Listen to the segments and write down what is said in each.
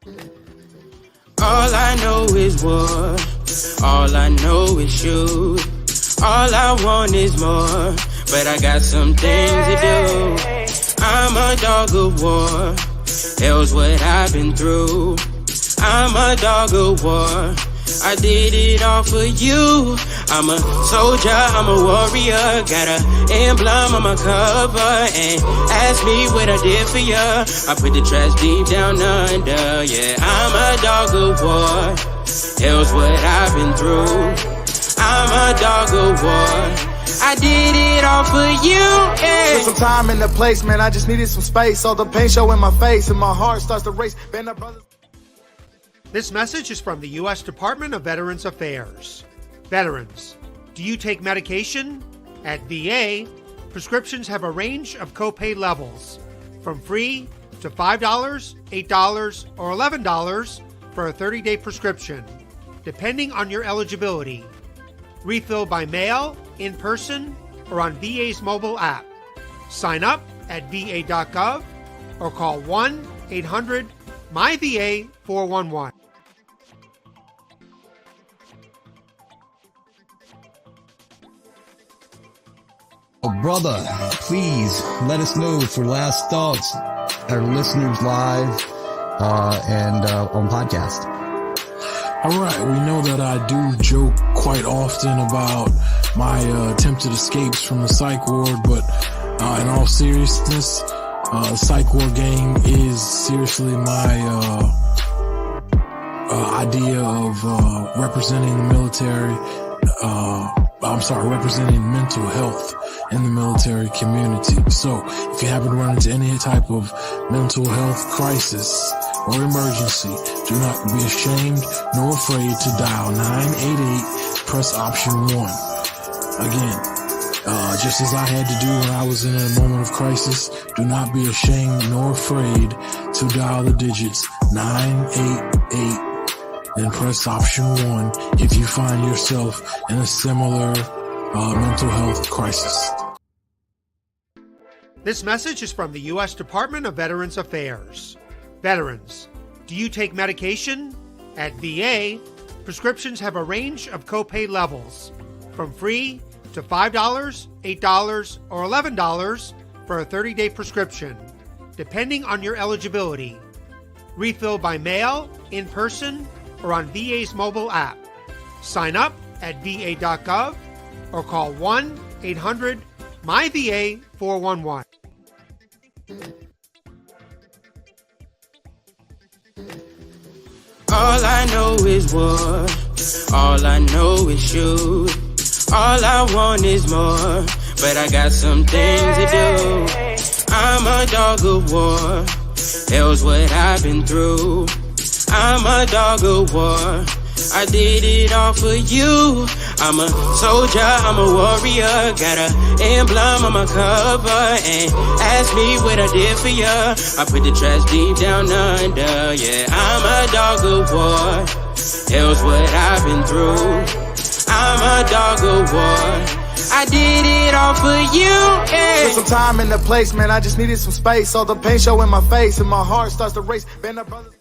All I know is war. All I know is shoot. All I want is more, but I got some things to do. I'm a dog of war. Hell's what I've been through. I'm a dog of war. I did it all for you. I'm a soldier, I'm a warrior. Got an emblem on my cover. And ask me what I did for ya. I put the trash deep down under. Yeah, I'm a dog of war. Hell's what I've been through. I'm a dog of war. I did it all for you, yeah. Took some time in the place, man, I just needed some space. Saw the pain show in my face and my heart starts to race. Band of brothers. This message is from the U.S. Department of Veterans Affairs. Veterans, do you take medication? At VA, prescriptions have a range of copay levels, from free to $5, $8, or $11 for a 30-day prescription, depending on your eligibility. Refill by mail, in person, or on VA's mobile app. Sign up at va.gov or call 1-800-MyVA411. Oh, brother, please let us know for last thoughts, our listeners live and on podcast. All right, we know that I do joke quite often about my attempted escapes from the psych ward, but in all seriousness, the psych ward gang is seriously my idea of representing the military. Representing mental health in the military community. So if you happen to run into any type of mental health crisis or emergency, do not be ashamed nor afraid to dial 988, press option 1. Again, just as I had to do when I was in a moment of crisis, do not be ashamed nor afraid to dial the digits 988, then press option 1 if you find yourself in a similar mental health crisis. This message is from the U.S. Department of Veterans Affairs. Veterans, do you take medication? At VA, prescriptions have a range of copay levels, from free to $5, $8, or $11 for a 30-day prescription, depending on your eligibility. Refill by mail, in person, or on VA's mobile app. Sign up at va.gov or call 1-800-MyVA411. All I know is war. All I know is shoot. All I want is more, but I got some things to do. I'm a dog of war. Hell's what I've been through. I'm a dog of war. I did it all for you. I'm a soldier, I'm a warrior. Got an emblem on my cover. And ask me what I did for ya. I put the trash deep down under. Yeah, I'm a dog of war. Hell's what I've been through. I'm a dog of war. I did it all for you, yeah. Took some time in the place, man, I just needed some space. Saw the pain show in my face and my heart starts to race. Band of brothers.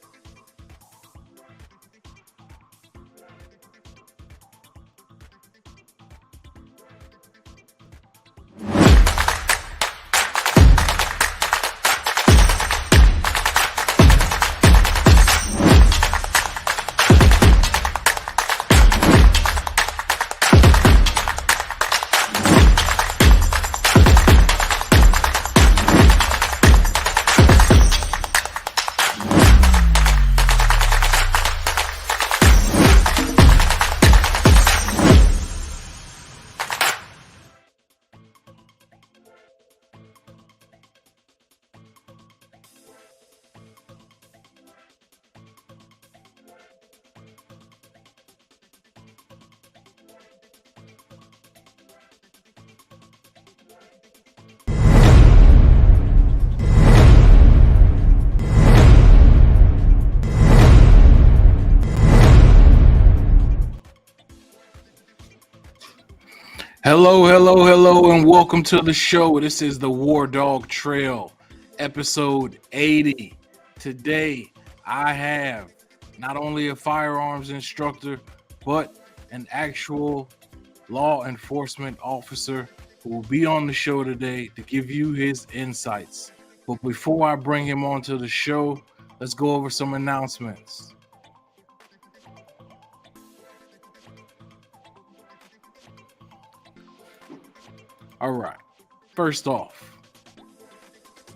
Hello, and welcome to the show. This is the WarDawg Trail, episode 80. Today, I have not only a firearms instructor, but an actual law enforcement officer who will be on the show today to give you his insights. But before I bring him onto the show, let's go over some announcements. All right. First off,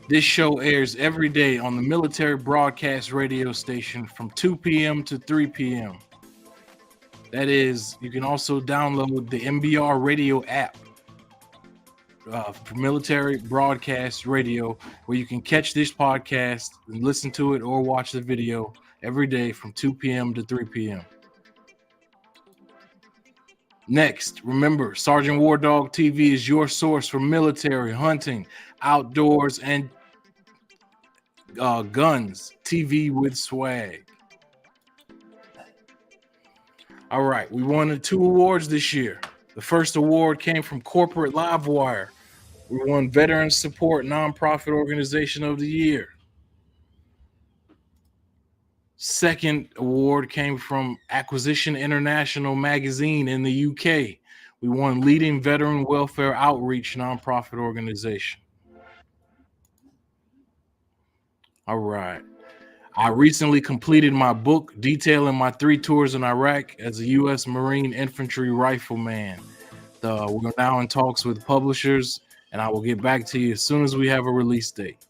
this show airs every day on the military broadcast radio station from 2 p.m. to 3 p.m. That is, you can also download the MBR radio app for military broadcast radio, where you can catch this podcast and listen to it or watch the video every day from 2 p.m. to 3 p.m. Next, remember, Sergeant WarDawg TV is your source for military, hunting, outdoors, and guns. TV with swag. All right, we won 2 awards this year. The first award came from Corporate Livewire. We won Veteran Support Nonprofit Organization of the Year. Second award came from Acquisition International Magazine in the UK. We won Leading Veteran Welfare Outreach Nonprofit Organization. All right. I recently completed my book detailing my 3 tours in Iraq as a U.S. Marine Infantry Rifleman. We're now in talks with publishers, and I will get back to you as soon as we have a release date.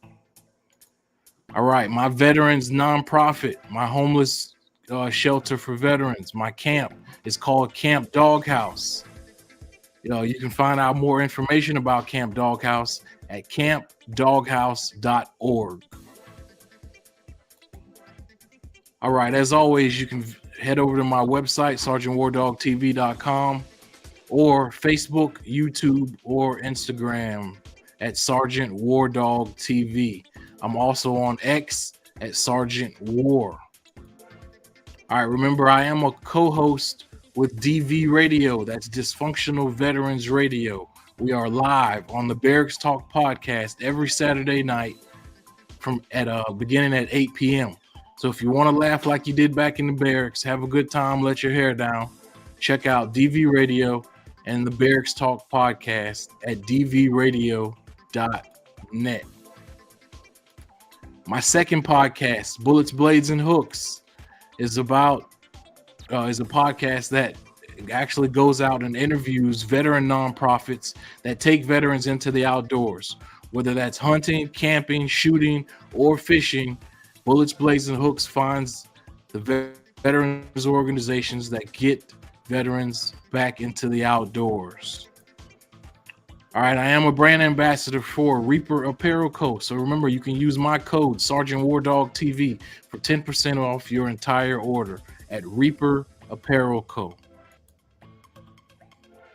All right, my veterans nonprofit, my homeless shelter for veterans, my camp is called Camp Doghouse. You can find out more information about Camp Doghouse at campdoghouse.org. All right, as always, you can head over to my website, sergeantwardawgtv.com, or Facebook, YouTube, or Instagram at Sergeant WarDawg TV. I'm also on X at Sergeant War. All right, remember, I am a co-host with DV Radio. That's Dysfunctional Veterans Radio. We are live on the Barracks Talk podcast every Saturday night beginning at 8 p.m. So if you want to laugh like you did back in the barracks, have a good time, let your hair down, check out DV Radio and the Barracks Talk podcast at dvradio.net. My second podcast, Bullets, Blades, and Hooks, is a podcast that actually goes out and interviews veteran nonprofits that take veterans into the outdoors, whether that's hunting, camping, shooting, or fishing. Bullets, Blades, and Hooks finds the veterans organizations that get veterans back into the outdoors. All right, I am a brand ambassador for Reaper Apparel Co. So remember, you can use my code Sergeant WarDawg TV for 10% off your entire order at Reaper Apparel Co.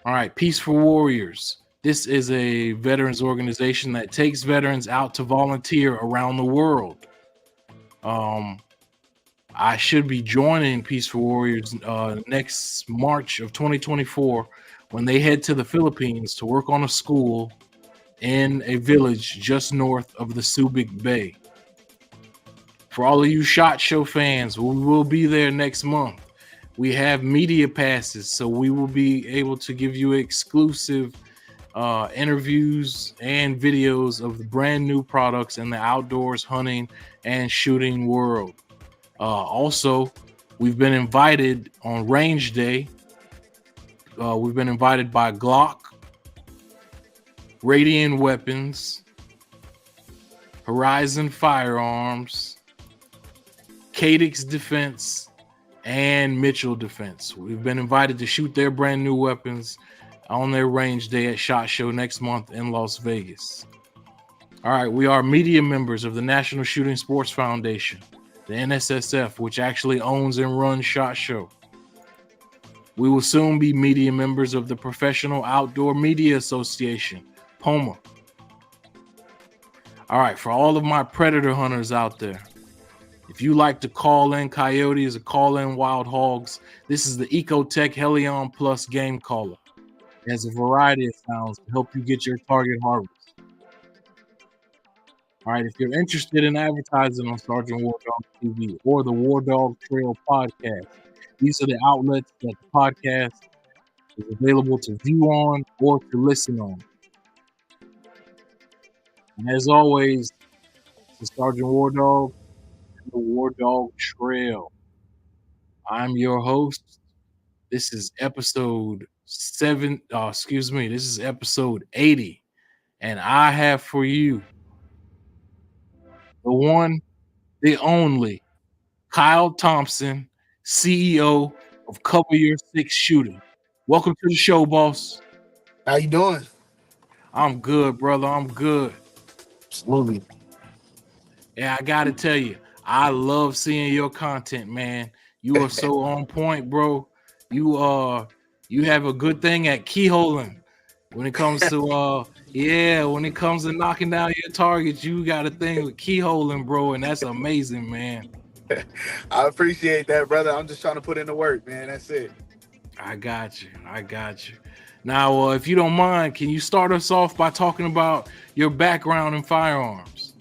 All right, Peace for Warriors. This is a veterans organization that takes veterans out to volunteer around the world. I should be joining Peace for Warriors next March of 2024 when they head to the Philippines to work on a school in a village just north of the Subic Bay. For all of you SHOT Show fans, we will be there next month. We have media passes, so we will be able to give you exclusive interviews and videos of the brand new products in the outdoors hunting and shooting world. Also, we've been invited on Range Day. We've been invited by Glock, Radiant Weapons, Horizon Firearms, Cadix Defense, and Mitchell Defense. We've been invited to shoot their brand new weapons on their Range Day at SHOT Show next month in Las Vegas. All right, we are media members of the National Shooting Sports Foundation, the NSSF, which actually owns and runs SHOT Show. We will soon be media members of the Professional Outdoor Media Association, POMA. All right, for all of my predator hunters out there, if you like to call in coyotes or call in wild hogs, this is the Ecotech Helion Plus game caller. It has a variety of sounds to help you get your target harvest. All right, if you're interested in advertising on Sergeant WarDawg TV or the WarDawg Trail podcast, these are the outlets that the podcast is available to view on or to listen on. And as always, this is Sergeant WarDawg and the WarDawg Trail. I'm your host. This is episode 80. And I have for you the one, the only, Kyle Thompson, CEO of Cover Your Six Shooting. Welcome to the show, boss. How you doing? I'm good, brother. I'm good. Absolutely. Yeah, I gotta tell you, I love seeing your content, man. You are so on point, bro. You have a good thing at keyholing when it comes to when it comes to knocking down your targets. You got a thing with keyholing, bro, and that's amazing, man. I appreciate that, brother. I'm just trying to put in the work, man. That's it. I got you. Now, if you don't mind, can you start us off by talking about your background in firearms?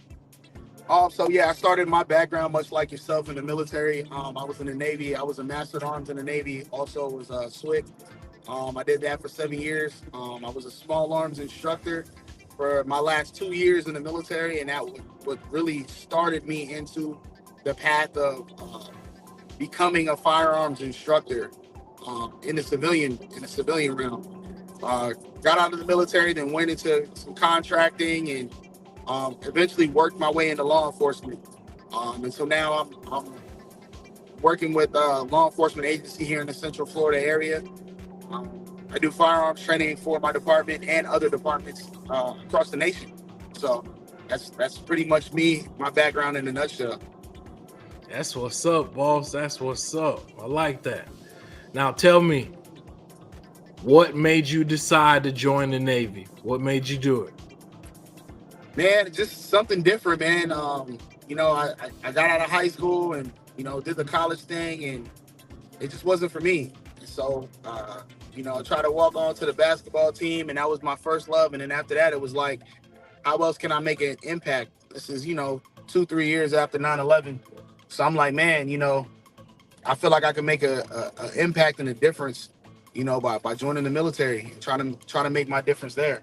I started my background much like yourself in the military. I was in the Navy. I was a master at arms in the Navy. Also was a SWIC. I did that for 7 years. I was a small arms instructor for my last 2 years in the military, and that what really started me into the path of becoming a firearms instructor in the civilian realm. Got out of the military, then went into some contracting, and eventually worked my way into law enforcement. And so now I'm working with a law enforcement agency here in the Central Florida area. I do firearms training for my department and other departments across the nation. So that's pretty much me, my background in a nutshell. That's what's up, boss. That's what's up. I like that. Now tell me, what made you decide to join the Navy? What made you do it? Man, just something different, man. I got out of high school and, did the college thing, and it just wasn't for me. So, I tried to walk on to the basketball team, and that was my first love. And then after that, it was like, how else can I make an impact? This is, 2-3 years after 9/11. So I'm like, man, I feel like I can make an impact and a difference, by joining the military and trying to make my difference there.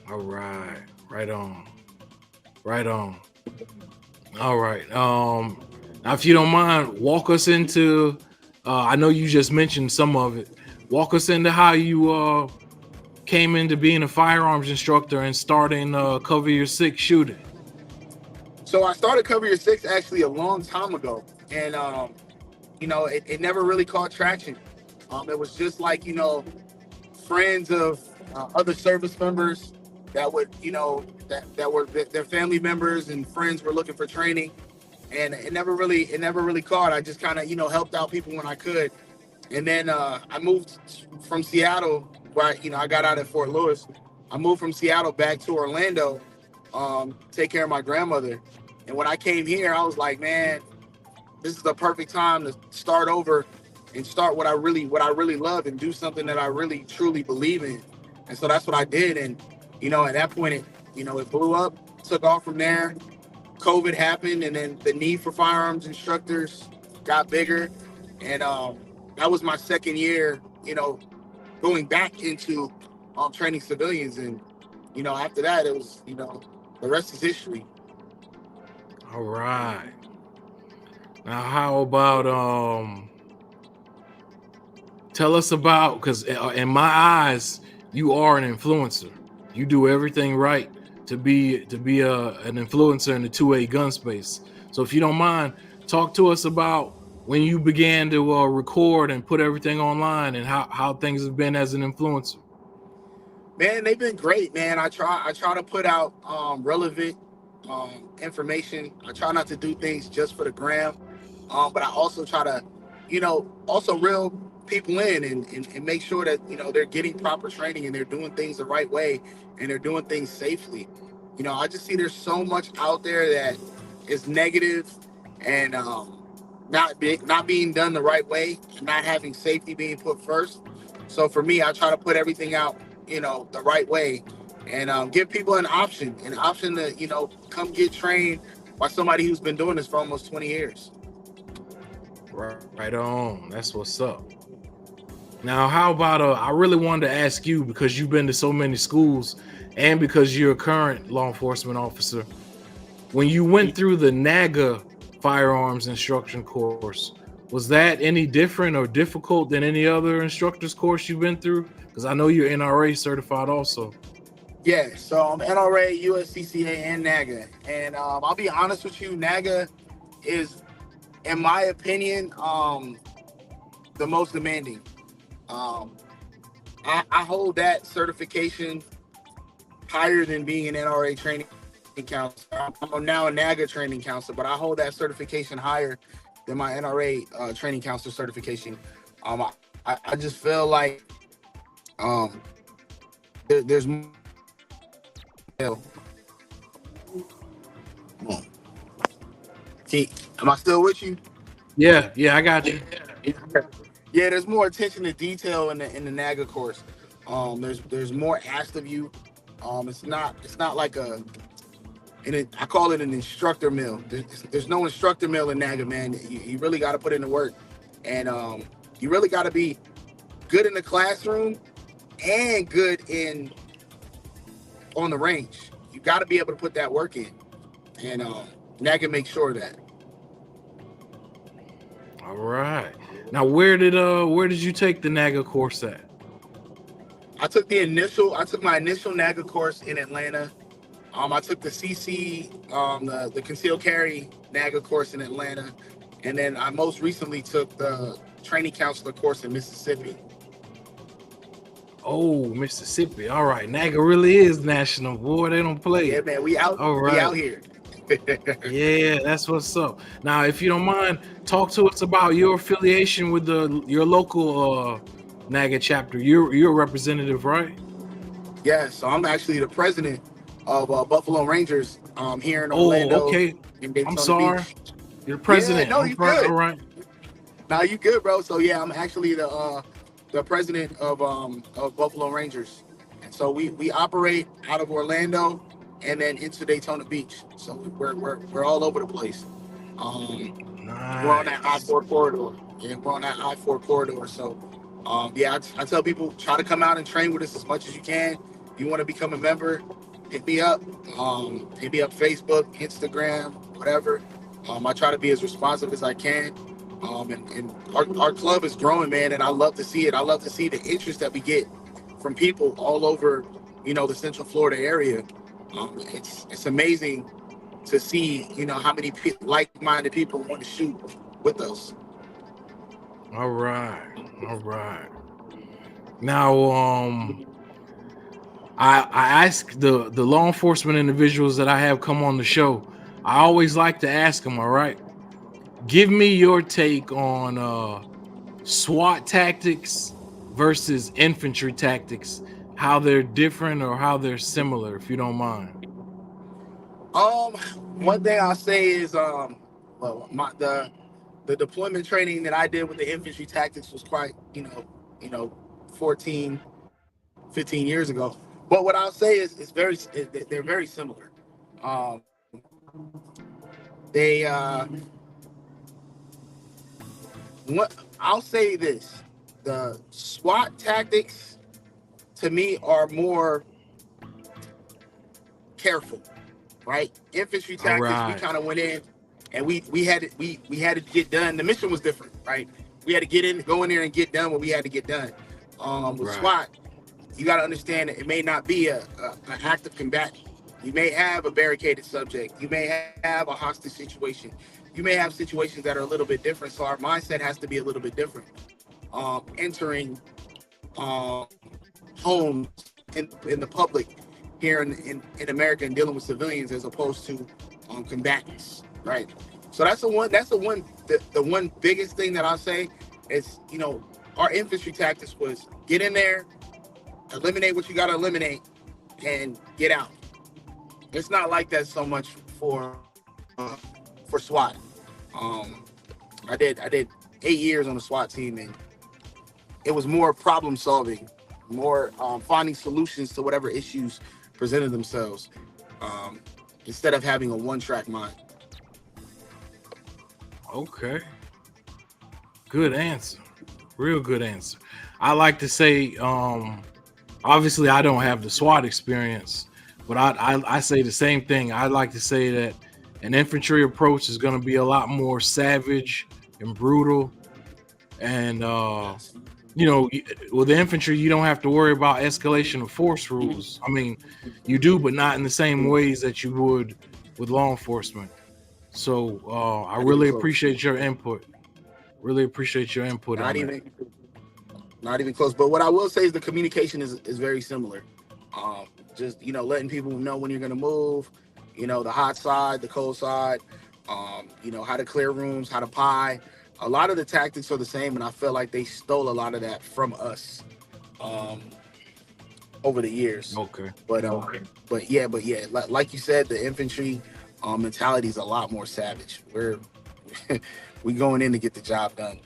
All right. Right on. All right. Now, if you don't mind, walk us into, I know you just mentioned some of it. Walk us into how you came into being a firearms instructor and starting Cover Your Six Shooting. So I started Cover Your Six actually a long time ago. And, it never really caught traction. It was just like, friends of other service members that would, that were their family members and friends were looking for training, and it never really caught. I just kind of, helped out people when I could. And then I moved from Seattle, where I got out at Fort Lewis. I moved from Seattle back to Orlando, take care of my grandmother. And when I came here, I was like, man, this is the perfect time to start over and start what I really love and do something that I really truly believe in. And so that's what I did. And at that point, it blew up, took off from there. COVID happened, and then the need for firearms instructors got bigger. And that was my second year, going back into training civilians. And, after that, it was, the rest is history. All right. Now, how about tell us about, because in my eyes, you are an influencer. You do everything right to be an influencer in the 2A gun space. So if you don't mind, talk to us about when you began to record and put everything online and how things have been as an influencer. Man, they've been great, man. I try to put out relevant information. I try not to do things just for the gram, but I also try to, also reel people in and make sure that, they're getting proper training and they're doing things the right way and they're doing things safely. I just see there's so much out there that is negative and not being done the right way and not having safety being put first. So for me, I try to put everything out, the right way and give people an option to, you know, come get trained by somebody who's been doing this for almost 20 years. Right on. That's what's up. Now, how about I really wanted to ask you, because you've been to so many schools and because you're a current law enforcement officer, when you went through the NAGA firearms instruction course, was that any different or difficult than any other instructor's course you've been through? Because I know you're NRA certified also. Yeah, so I'm NRA, USCCA, and NAGA. And I'll be honest with you, NAGA is, in my opinion, the most demanding. I hold that certification higher than being an NRA training counselor. I'm now a NAGA training counselor, but I hold that certification higher than my NRA training counselor certification. I just feel like there's more. Am I still with you? Yeah, I got you. Yeah, there's more attention to detail in the NAGA course. There's more asked of you. It's not like I call it an instructor mill. There's no instructor mill in NAGA, man. You really got to put in the work, and you really got to be good in the classroom and good on the range. You got to be able to put that work in, and NAGA makes sure of that. All right. Now, where did you take the NAGA course at? I took my initial NAGA course in Atlanta. I took the CC, the concealed carry NAGA course in Atlanta, and then I most recently took the training counselor course in Mississippi. Oh, Mississippi. All right. NAGA really is national, boy. They don't play. Yeah, man. We out. All right. We out here. Yeah, that's what's up. Now, if you don't mind, talk to us about your affiliation with your local NAGA chapter. You're a representative, right? Yeah. So I'm actually the president of Buffalo Rangers here in Orlando. Oh, okay. I'm sorry. Beach. You're the president. Yeah, no, you're good. All right. Now you good, bro. So yeah, I'm actually the president of Buffalo Rangers, and so we operate out of Orlando and then into Daytona Beach. So we're all over the place. Nice. We're on that I-4 corridor. Yeah, we're on that I-4 corridor. So I tell people, try to come out and train with us as much as you can. If you want to become a member, hit me up. Hit me up Facebook, Instagram, whatever. I try to be as responsive as I can. And our club is growing, man, and I love to see it. I love to see the interest that we get from people all over, the Central Florida area. It's amazing to see, how many like-minded people want to shoot with us. All right. Now, I ask the law enforcement individuals that I have come on the show, I always like to ask them, all right, give me your take on SWAT tactics versus infantry tactics, how they're different or how they're similar, if you don't mind. One thing I'll say is, the deployment training that I did with the infantry tactics was quite, 14, 15 years ago. But what I'll say is they're very similar. I'll say this, the SWAT tactics to me are more careful, right? Infantry tactics, right. We kind of went in and we had to get done. The mission was different, right? We had to go in there and get done what we had to get done. With SWAT, you got to understand that it may not be an active combatant. You may have a barricaded subject. You may have a hostage situation. You may have situations that are a little bit different. So our mindset has to be a little bit different. Entering homes in the public here in America and dealing with civilians as opposed to combatants, right? So that's the one biggest thing that I'll say is, our infantry tactics was get in there, eliminate what you got to eliminate, and get out. It's not like that so much for SWAT. I did 8 years on the SWAT team, and it was more problem solving, more finding solutions to whatever issues presented themselves, instead of having a one-track mind. Okay. Good answer. Real good answer. I like to say, obviously I don't have the SWAT experience, but I say the same thing. I like to say that an infantry approach is going to be a lot more savage and brutal. And, with the infantry, you don't have to worry about escalation of force rules. I mean, you do, but not in the same ways that you would with law enforcement. So I really appreciate your input. Really appreciate your input Not on even close. But what I will say is the communication is very similar. Just, letting people know when you're going to move, the hot side, the cold side, how to clear rooms, how to pie. A lot of the tactics are the same, and I feel like they stole a lot of that from us over the years. Okay. But yeah, like you said, the infantry mentality is a lot more savage. We going in to get the job done.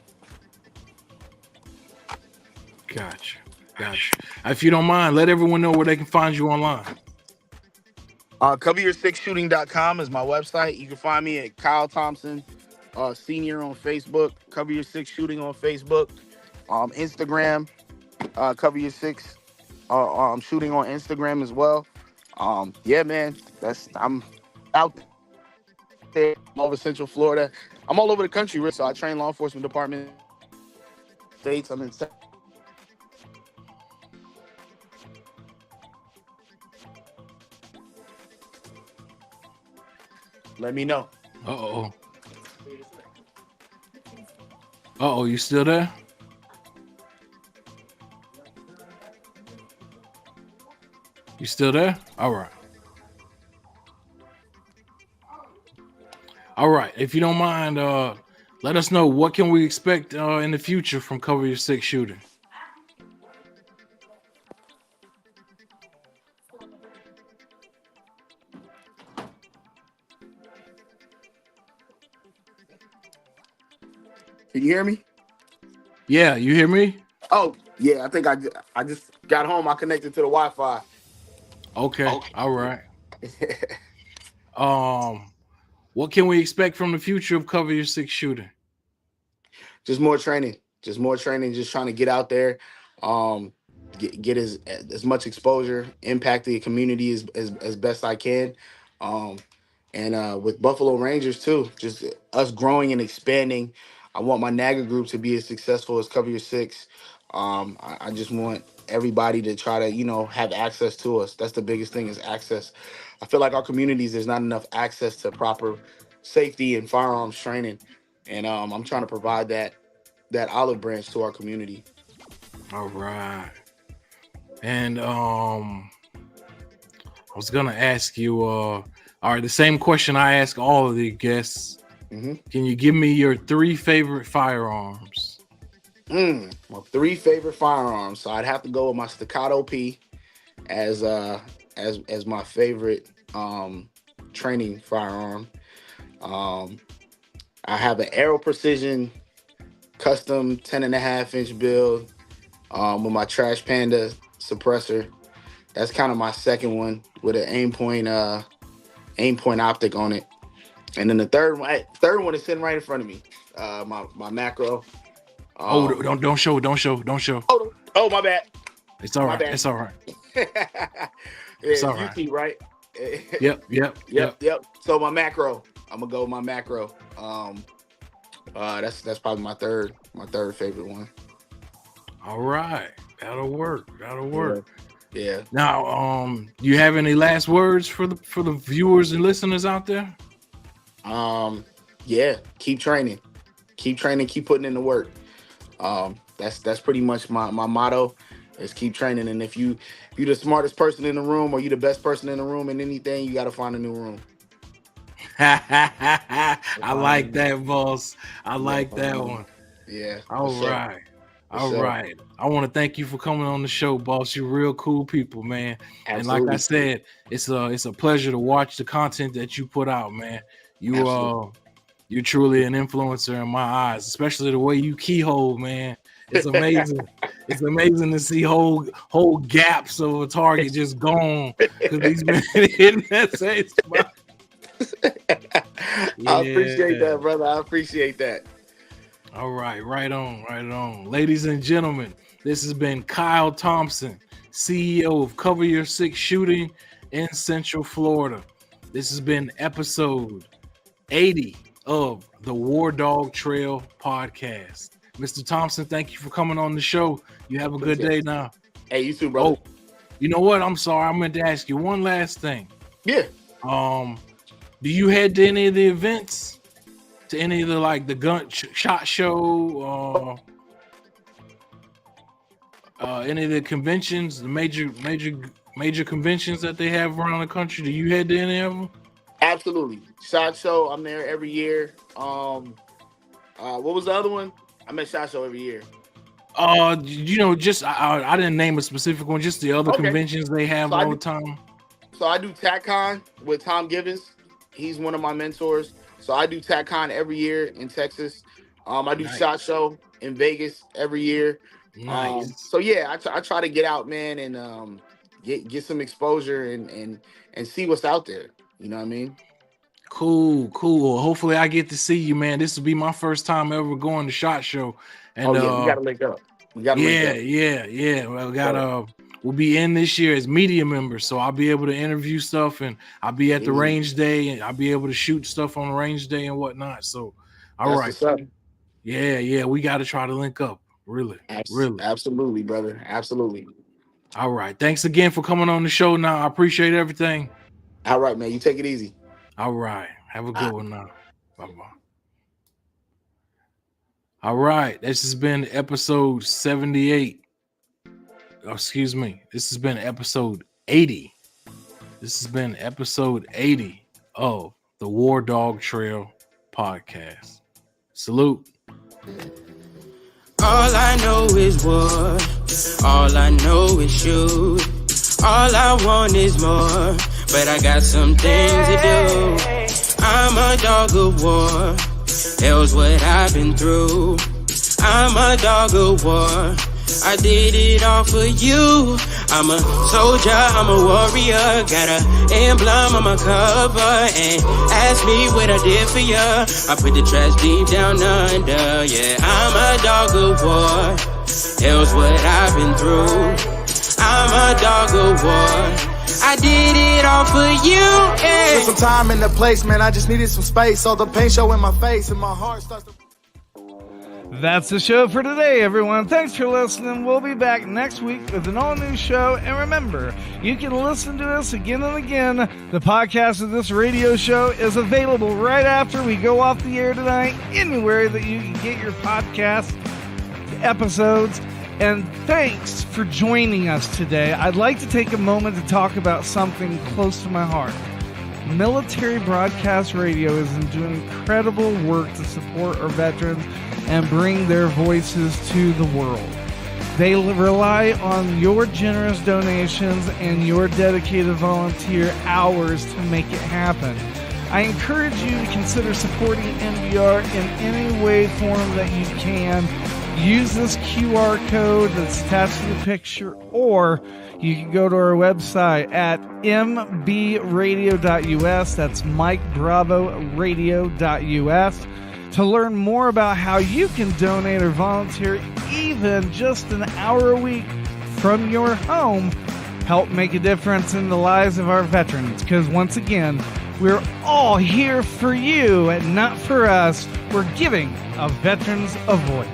Gotcha. If you don't mind, let everyone know where they can find you online. Coveryoursixshooting.com is my website. You can find me at Kyle Thompson, Senior on Facebook, Cover Your Six Shooting on Facebook, Instagram, Cover Your Six Shooting on Instagram as well. Yeah, man, I'm out there all over Central Florida. I'm all over the country, so I train law enforcement department states. I'm in. Let me know. You still there? You still there? All right. If you don't mind, let us know what can we expect in the future from Cover Your Six Shooting. Can you hear me? Yeah, you hear me? Oh, yeah. I think I just got home. I connected to the Wi-Fi. Okay. All right. What can we expect from the future of Cover Your Six Shooting? Just more training. Just trying to get out there, get as much exposure, impact the community as best I can. And with Buffalo Rangers too, just us growing and expanding. I want my NAGA group to be as successful as Cover Your Six. I just want everybody to try to, have access to us. That's the biggest thing is access. I feel like our communities, there's not enough access to proper safety and firearms training. And I'm trying to provide that olive branch to our community. All right. And I was going to ask you, all right, the same question I ask all of the guests. Mm-hmm. Can you give me your 3 favorite firearms? My 3 favorite firearms. So I'd have to go with my Staccato P as my favorite training firearm. I have an Aero Precision custom 10.5-inch build with my Trash Panda suppressor. That's kind of my second one with an aim point optic on it. And then the third one is sitting right in front of me. My macro. Don't show. Oh, my bad. It's all right. It's all right. It's all right. UT, right? Yep. So my macro. I'm gonna go with my macro. That's probably my third favorite one. All right, that'll work. Yeah. Now, you have any last words for the viewers and listeners out there? Yeah. Keep training. Keep putting in the work. That's pretty much my motto is keep training. And if you're the smartest person in the room or you're the best person in the room in anything, you got to find a new room. I like that, boss. I like that one. Yeah. All right. I want to thank you for coming on the show, boss. You're real cool people, man. Absolutely. And like I said, it's a pleasure to watch the content that you put out, man. You're truly an influencer in my eyes, especially the way you keyhole, man. It's amazing. It's amazing to see whole gaps of a target just gone because he's been hitting that same spot. I appreciate that, brother. I appreciate that. All right, right on. Ladies and gentlemen, this has been Kyle Thompson, CEO of Cover Your Six Shooting in Central Florida. This has been episode 80 of the WarDawg Trail podcast. Mr. Thompson, thank you for coming on the show. You have a good day now. Hey, you too, brother. Oh, you know what? I'm sorry. I meant to ask you one last thing. Yeah. Do you head to any of the events? To any of the gun shot show, any of the conventions, the major conventions that they have around the country? Do you head to any of them? Absolutely. SHOT Show, I'm there every year. What was the other one? I'm at SHOT Show every year. I didn't name a specific one, just the other conventions they have all the time. So I do TACCon with Tom Givens. He's one of my mentors. So I do TACCon every year in Texas. I do SHOT Show in Vegas every year. Nice. So yeah, I try to get out, man, and get some exposure and see what's out there. You know what I mean? Cool. Well, hopefully I get to see you, man. This will be my first time ever going to SHOT Show. And we gotta link up. Yeah. Well, we'll be in this year as media members, so I'll be able to interview stuff, and I'll be at the range day, and I'll be able to shoot stuff on the range day and whatnot. So, all right. Yeah, we got to try to link up. Really. Absolutely, brother. Absolutely. All right. Thanks again for coming on the show. Now, I appreciate everything. All right, man. You take it easy. All right. Have a good one now. Bye-bye. All right. This has been episode 78. Excuse me. This has been episode 80. This has been episode 80 of the WarDawg Trail podcast. Salute. All I know is war. All I know is shoot. All I want is more. But I got some things to do. I'm a dog of war. Hell's what I've been through. I'm a dog of war. I did it all for you. I'm a soldier, I'm a warrior. Got an emblem on my cover. And ask me what I did for ya. I put the trash deep down under. Yeah, I'm a dog of war. Hell's what I've been through. I'm a dog of war. I did it all for you. Yeah. Took some time in the place, man. I just needed some space. Saw the pain show in my face, and my heart starts to... That's the show for today, everyone. Thanks for listening. We'll be back next week with an all-new show. And remember, you can listen to us again and again. The podcast of this radio show is available right after we go off the air tonight, anywhere that you can get your podcast episodes. And thanks for joining us today. I'd like to take a moment to talk about something close to my heart. Military Broadcast Radio is doing incredible work to support our veterans and bring their voices to the world. They rely on your generous donations and your dedicated volunteer hours to make it happen. I encourage you to consider supporting NBR in any way, form that you can. Use this QR code that's attached to the picture, or you can go to our website at mbradio.us. That's Mike Bravo Radio.us to learn more about how you can donate or volunteer even just an hour a week from your home. Help make a difference in the lives of our veterans, because once again, we're all here for you and not for us. We're giving our veterans a voice.